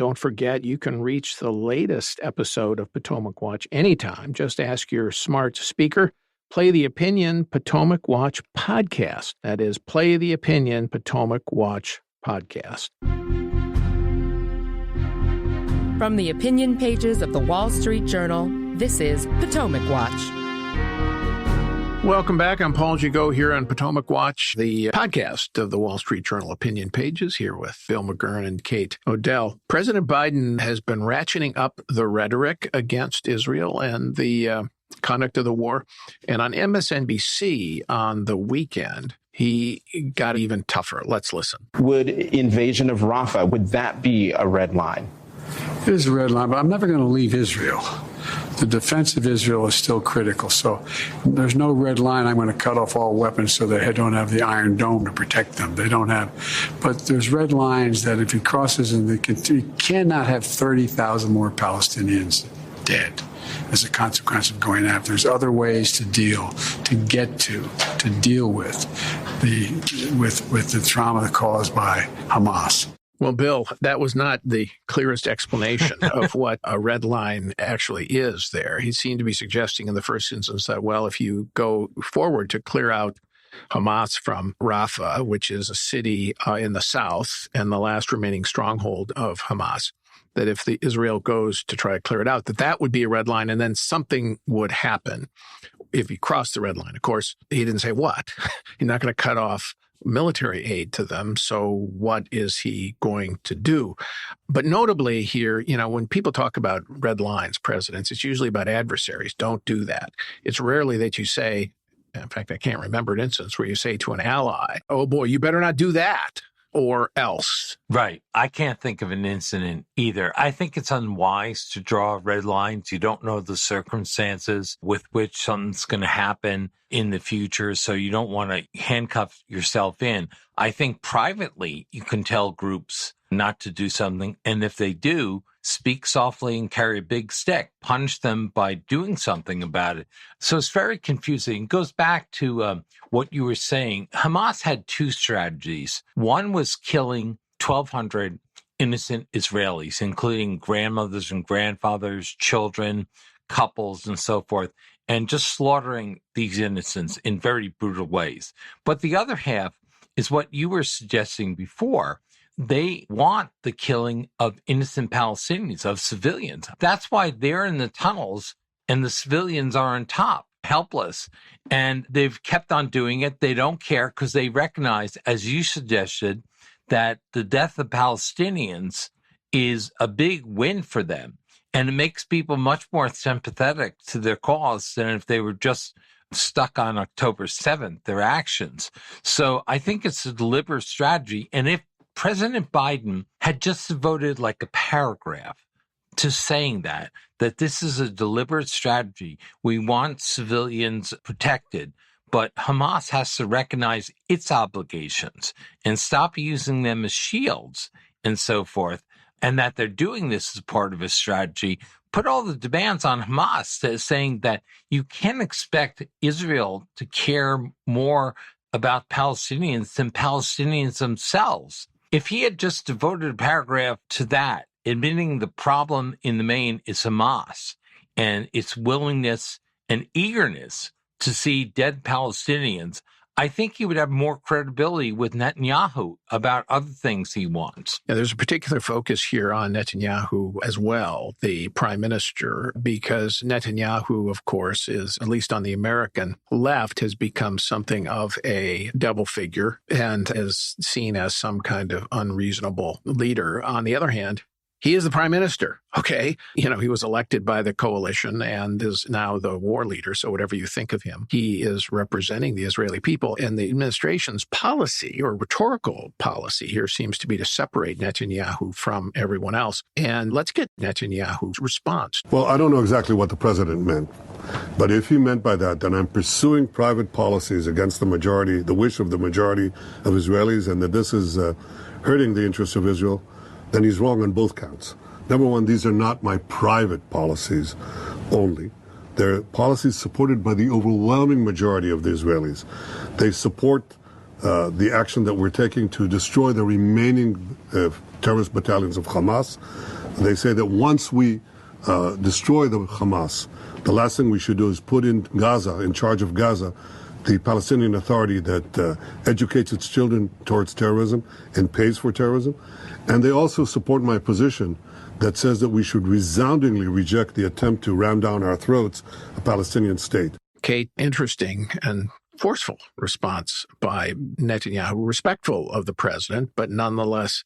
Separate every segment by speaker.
Speaker 1: Don't forget, you can reach the latest episode of Potomac Watch anytime. Just ask your smart speaker, play the Opinion Potomac Watch podcast. That is, play the Opinion Potomac Watch podcast.
Speaker 2: From the opinion pages of the Wall Street Journal, this is Potomac Watch.
Speaker 1: Welcome back. I'm Paul Gigot here on Potomac Watch, the podcast of the Wall Street Journal opinion pages, here with Bill McGurn and Kate Odell. President Biden has been ratcheting up the rhetoric against Israel and the conduct of the war. And on MSNBC on the weekend, he got even tougher. Let's listen.
Speaker 3: Would invasion of Rafah, would that be a red line?
Speaker 4: It is a red line, but I'm never going to leave Israel. The defense of Israel is still critical. So there's no red line. I'm going to cut off all weapons so they don't have the Iron Dome to protect them. They don't have. But there's red lines that if he crosses, and he cannot have 30,000 more Palestinians dead as a consequence of going after. There's other ways to deal with the trauma caused by Hamas.
Speaker 1: Well, Bill, that was not the clearest explanation of what a red line actually is there. He seemed to be suggesting in the first instance that, well, if you go forward to clear out Hamas from Rafah, which is a city in the south and the last remaining stronghold of Hamas, that if Israel goes to try to clear it out, that would be a red line, and then something would happen if you cross the red line. Of course, he didn't say what. He's not going to cut off military aid to them. So what is he going to do? But notably here, when people talk about red lines, presidents, it's usually about adversaries. Don't do that. It's rarely that you say, in fact, I can't remember an instance where you say to an ally, oh boy, you better not do that, or else.
Speaker 5: Right. I can't think of an incident either. I think it's unwise to draw red lines. You don't know the circumstances with which something's going to happen in the future, so you don't want to handcuff yourself in. I think privately you can tell groups not to do something, and if they do, speak softly and carry a big stick. Punish them by doing something about it. So it's very confusing. It goes back to what you were saying. Hamas had two strategies. One was killing 1,200 innocent Israelis, including grandmothers and grandfathers, children, couples, and so forth, and just slaughtering these innocents in very brutal ways. But the other half is what you were suggesting before. They want the killing of innocent Palestinians, of civilians. That's why they're in the tunnels and the civilians are on top, helpless. And they've kept on doing it. They don't care because they recognize, as you suggested, that the death of Palestinians is a big win for them. And it makes people much more sympathetic to their cause than if they were just stuck on October 7th, their actions. So I think it's a deliberate strategy. And if President Biden had just devoted like a paragraph to saying that this is a deliberate strategy. We want civilians protected, but Hamas has to recognize its obligations and stop using them as shields and so forth, and that they're doing this as part of a strategy. Put all the demands on Hamas, saying that you can't expect Israel to care more about Palestinians than Palestinians themselves. If he had just devoted a paragraph to that, admitting the problem in the main is Hamas and its willingness and eagerness to see dead Palestinians, I think he would have more credibility with Netanyahu about other things he wants.
Speaker 1: Yeah, there's a particular focus here on Netanyahu as well, the prime minister, because Netanyahu, of course, is, at least on the American left, has become something of a devil figure and is seen as some kind of unreasonable leader. On the other hand, he is the prime minister. Okay. He was elected by the coalition and is now the war leader. So whatever you think of him, he is representing the Israeli people. And the administration's policy or rhetorical policy here seems to be to separate Netanyahu from everyone else. And let's get Netanyahu's response.
Speaker 6: Well, I don't know exactly what the president meant. But if he meant by that I'm pursuing private policies against the majority, the wish of the majority of Israelis, and that this is hurting the interests of Israel, then he's wrong on both counts. Number one, these are not my private policies only. They're policies supported by the overwhelming majority of the Israelis. They support the action that we're taking to destroy the remaining terrorist battalions of Hamas. They say that once we destroy the Hamas, the last thing we should do is put in Gaza, in charge of Gaza, the Palestinian Authority that educates its children towards terrorism and pays for terrorism. And they also support my position that says that we should resoundingly reject the attempt to ram down our throats a Palestinian state.
Speaker 1: Kate, interesting and forceful response by Netanyahu, respectful of the president, but nonetheless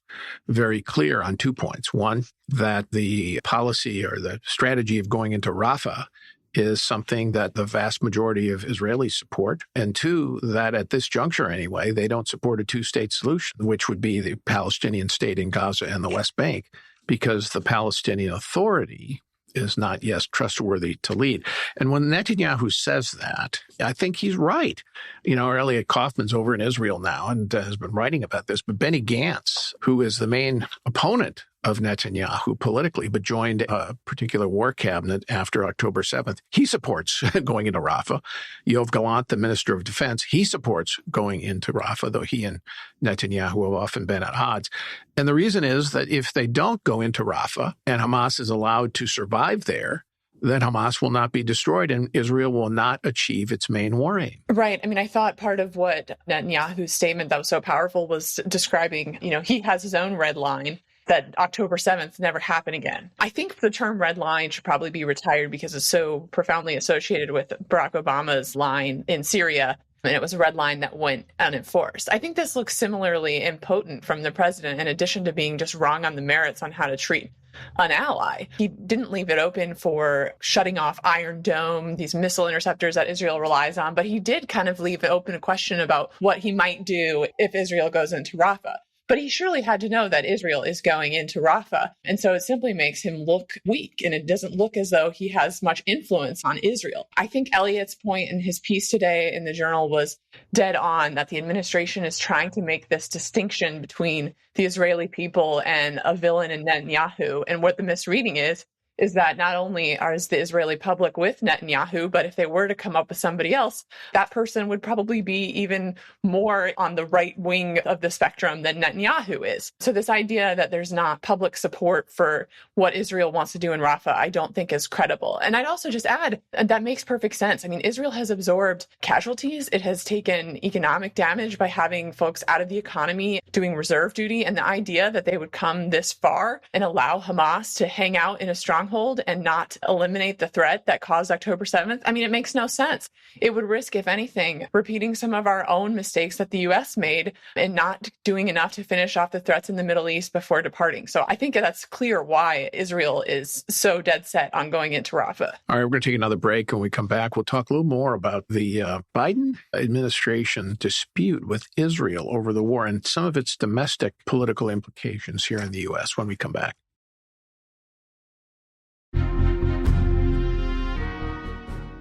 Speaker 1: very clear on 2 points. One, that the policy or the strategy of going into Rafah is something that the vast majority of Israelis support. And two, that at this juncture anyway, they don't support a two-state solution, which would be the Palestinian state in Gaza and the West Bank, because the Palestinian Authority is not yet trustworthy to lead. And when Netanyahu says that, I think he's right. Elliot Kaufman's over in Israel now and has been writing about this. But Benny Gantz, who is the main opponent of Netanyahu politically, but joined a particular war cabinet after October 7th, he supports going into Rafah. Yoav Gallant, the Minister of Defense, he supports going into Rafah, though he and Netanyahu have often been at odds. And the reason is that if they don't go into Rafah and Hamas is allowed to survive there, then Hamas will not be destroyed and Israel will not achieve its main war aim.
Speaker 7: Right. I mean, I thought part of what Netanyahu's statement that was so powerful was describing, he has his own red line, that October 7th never happen again. I think the term red line should probably be retired because it's so profoundly associated with Barack Obama's line in Syria. And it was a red line that went unenforced. I think this looks similarly impotent from the president, in addition to being just wrong on the merits on how to treat an ally. He didn't leave it open for shutting off Iron Dome, these missile interceptors that Israel relies on, but he did kind of leave it open a question about what he might do if Israel goes into Rafah. But he surely had to know that Israel is going into Rafah. And so it simply makes him look weak, and it doesn't look as though he has much influence on Israel. I think Elliott's point in his piece today in the Journal was dead on, that the administration is trying to make this distinction between the Israeli people and a villain in Netanyahu. And what the misreading is that not only is the Israeli public with Netanyahu, but if they were to come up with somebody else, that person would probably be even more on the right wing of the spectrum than Netanyahu is. So this idea that there's not public support for what Israel wants to do in Rafah, I don't think is credible. And I'd also just add, that makes perfect sense. I mean, Israel has absorbed casualties. It has taken economic damage by having folks out of the economy doing reserve duty. And the idea that they would come this far and allow Hamas to hang out in a stronghold and not eliminate the threat that caused October 7th, I mean, it makes no sense. It would risk, if anything, repeating some of our own mistakes that the U.S. made and not doing enough to finish off the threats in the Middle East before departing. So I think that's clear why Israel is so dead set on going into Rafah.
Speaker 1: All right, we're going to take another break. When we come back, we'll talk a little more about the Biden administration dispute with Israel over the war and some of its domestic political implications here in the U.S. when we come back.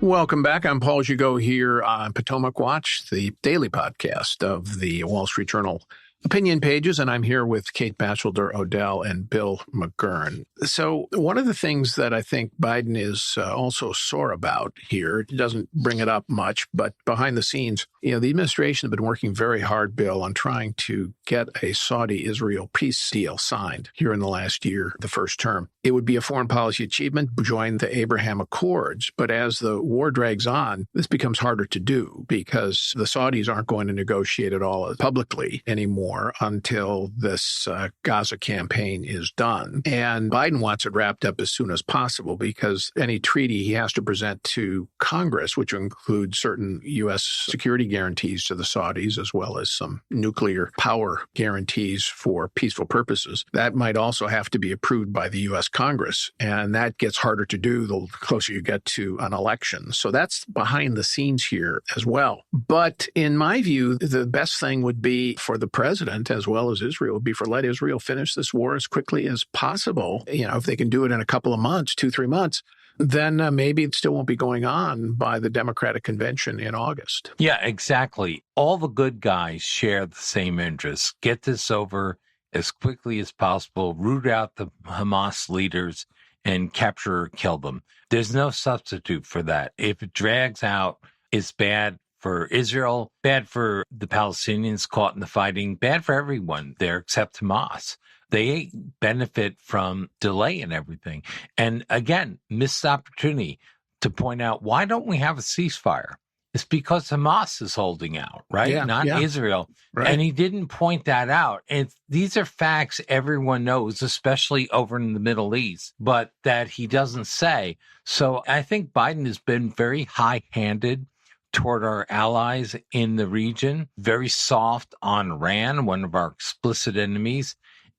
Speaker 1: Welcome back. I'm Paul Gigot here on Potomac Watch, the daily podcast of the Wall Street Journal Opinion Pages, and I'm here with Kate Batchelder Odell and Bill McGurn. So one of the things that I think Biden is also sore about here, he doesn't bring it up much, but behind the scenes, the administration has been working very hard, Bill, on trying to get a Saudi-Israel peace deal signed here in the last year, the first term. It would be a foreign policy achievement, join the Abraham Accords. But as the war drags on, this becomes harder to do because the Saudis aren't going to negotiate at all publicly anymore until this Gaza campaign is done. And Biden wants it wrapped up as soon as possible because any treaty he has to present to Congress, which includes certain U.S. security guarantees to the Saudis, as well as some nuclear power guarantees for peaceful purposes, that might also have to be approved by the U.S. Congress. And that gets harder to do the closer you get to an election. So that's behind the scenes here as well. But in my view, the best thing would be for the president, as well as Israel, would be for let Israel finish this war as quickly as possible. If they can do it in a couple of months, 2-3 months, then maybe it still won't be going on by the Democratic convention in August.
Speaker 5: Yeah, exactly. All the good guys share the same interests. Get this over as quickly as possible, root out the Hamas leaders, and capture or kill them. There's no substitute for that. If it drags out, it's bad for Israel, bad for the Palestinians caught in the fighting, bad for everyone there except Hamas. They benefit from delay and everything. And again, missed opportunity to point out, why don't we have a ceasefire? It's because Hamas is holding out, right? Not Israel.
Speaker 1: Right.
Speaker 5: And he didn't point that out. And these are facts everyone knows, especially over in the Middle East, but that he doesn't say. So I think Biden has been very high-handed toward our allies in the region, very soft on Iran, one of our explicit enemies.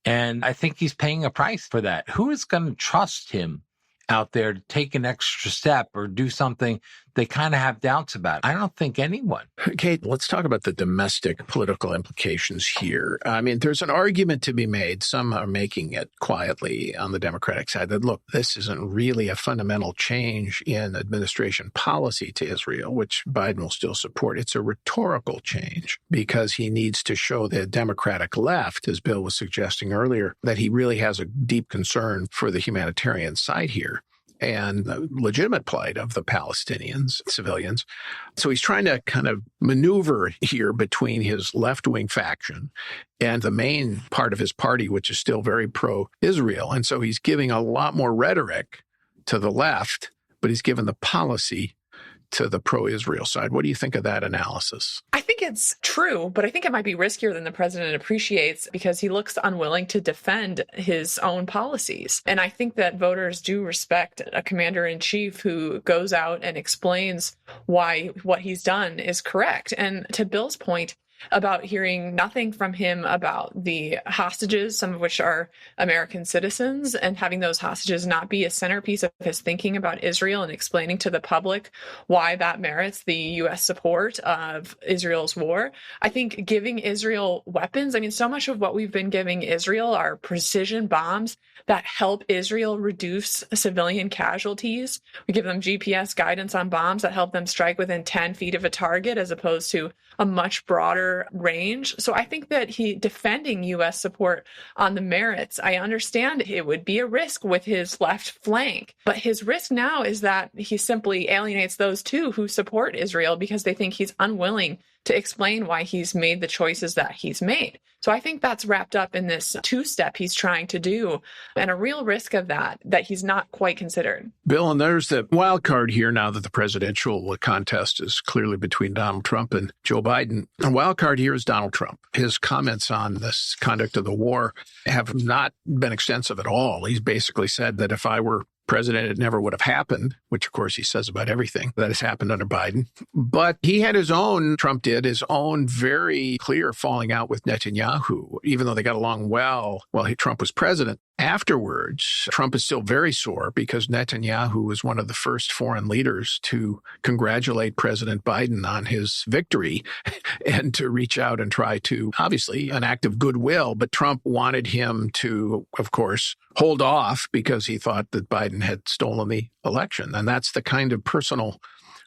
Speaker 5: And I think he's paying a price for that. Who is going to trust him out there to take an extra step or do something they kind of have doubts about? I don't think anyone.
Speaker 1: Kate, let's talk about the domestic political implications here. I mean, there's an argument to be made. Some are making it quietly on the Democratic side that, look, this isn't really a fundamental change in administration policy to Israel, which Biden will still support. It's a rhetorical change because he needs to show the Democratic left, as Bill was suggesting earlier, that he really has a deep concern for the humanitarian side here and the legitimate plight of the Palestinians, civilians. So he's trying to kind of maneuver here between his left-wing faction and the main part of his party, which is still very pro-Israel. And so he's giving a lot more rhetoric to the left, but he's given the policy to the pro-Israel side. What do you think of that analysis?
Speaker 7: I think it's true, but I think it might be riskier than the president appreciates because he looks unwilling to defend his own policies. And I think that voters do respect a commander-in-chief who goes out and explains why what he's done is correct. And to Bill's point about hearing nothing from him about the hostages, some of which are American citizens, and having those hostages not be a centerpiece of his thinking about Israel and explaining to the public why that merits the U.S. support of Israel's war. I think giving Israel weapons, I mean, so much of what we've been giving Israel are precision bombs that help Israel reduce civilian casualties. We give them GPS guidance on bombs that help them strike within 10 feet of a target as opposed to a much broader range. So I think that defending U.S. support on the merits, I understand it would be a risk with his left flank. But his risk now is that he simply alienates those too who support Israel because they think he's unwilling to explain why he's made the choices that he's made. So I think that's wrapped up in this two-step he's trying to do, and a real risk of that he's not quite considered.
Speaker 1: Bill, and there's the wild card here now that the presidential contest is clearly between Donald Trump and Joe Biden. The wild card here is Donald Trump. His comments on this conduct of the war have not been extensive at all. He's basically said that if I were president, it never would have happened, which of course he says about everything that has happened under Biden. But he had Trump did his own very clear falling out with Netanyahu, even though they got along well while Trump was president. Afterwards, Trump is still very sore because Netanyahu was one of the first foreign leaders to congratulate President Biden on his victory and to reach out and try to, obviously, an act of goodwill. But Trump wanted him to, of course, hold off because he thought that Biden had stolen the election. And that's the kind of personal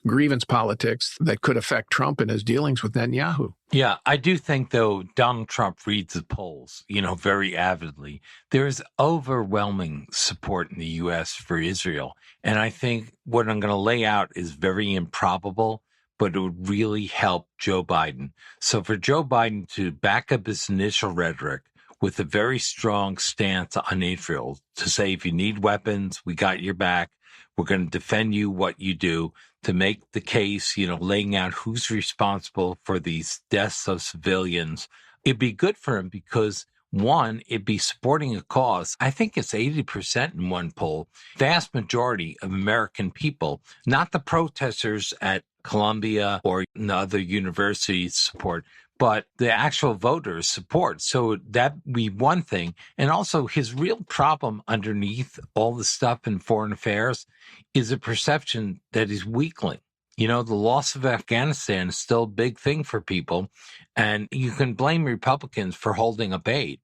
Speaker 1: grievance politics that could affect Trump in his dealings with Netanyahu.
Speaker 5: Yeah, I do think, though, Donald Trump reads the polls, very avidly. There is overwhelming support in the U.S. for Israel. And I think what I'm going to lay out is very improbable, but it would really help Joe Biden. So for Joe Biden to back up his initial rhetoric with a very strong stance on Israel, to say, if you need weapons, we got your back. We're going to defend you, what you do, to make the case, laying out who's responsible for these deaths of civilians. It'd be good for him because, one, it'd be supporting a cause. I think it's 80% in one poll. Vast majority of American people, not the protesters at Columbia or the other universities support, but the actual voters support. So that'd be one thing. And also his real problem underneath all the stuff in foreign affairs is a perception that he's weakling. The loss of Afghanistan is still a big thing for people. And you can blame Republicans for holding a bait,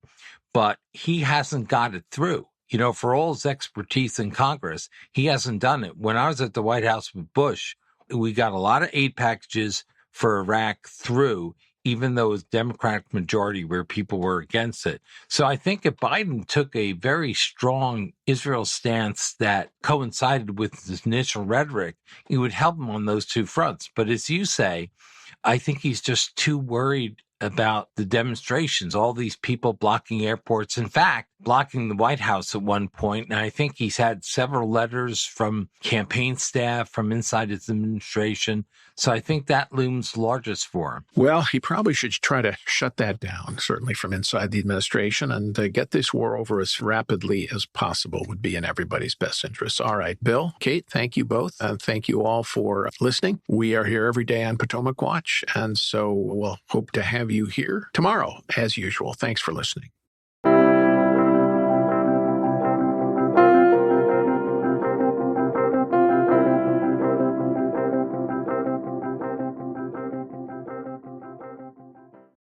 Speaker 5: but he hasn't got it through. For all his expertise in Congress, he hasn't done it. When I was at the White House with Bush, we got a lot of aid packages for Iraq through, even though it was Democratic majority where people were against it. So I think if Biden took a very strong Israel stance that coincided with his initial rhetoric, it would help him on those two fronts. But as you say, I think he's just too worried about the demonstrations, all these people blocking airports. In fact, blocking the White House at one point, and I think he's had several letters from campaign staff from inside his administration. So I think that looms largest for him.
Speaker 1: Well, he probably should try to shut that down, certainly from inside the administration, and get this war over as rapidly as possible would be in everybody's best interest. All right, Bill, Kate, thank you both, and thank you all for listening. We are here every day on Potomac Watch, and so we'll hope to have you here tomorrow, as usual. Thanks for listening.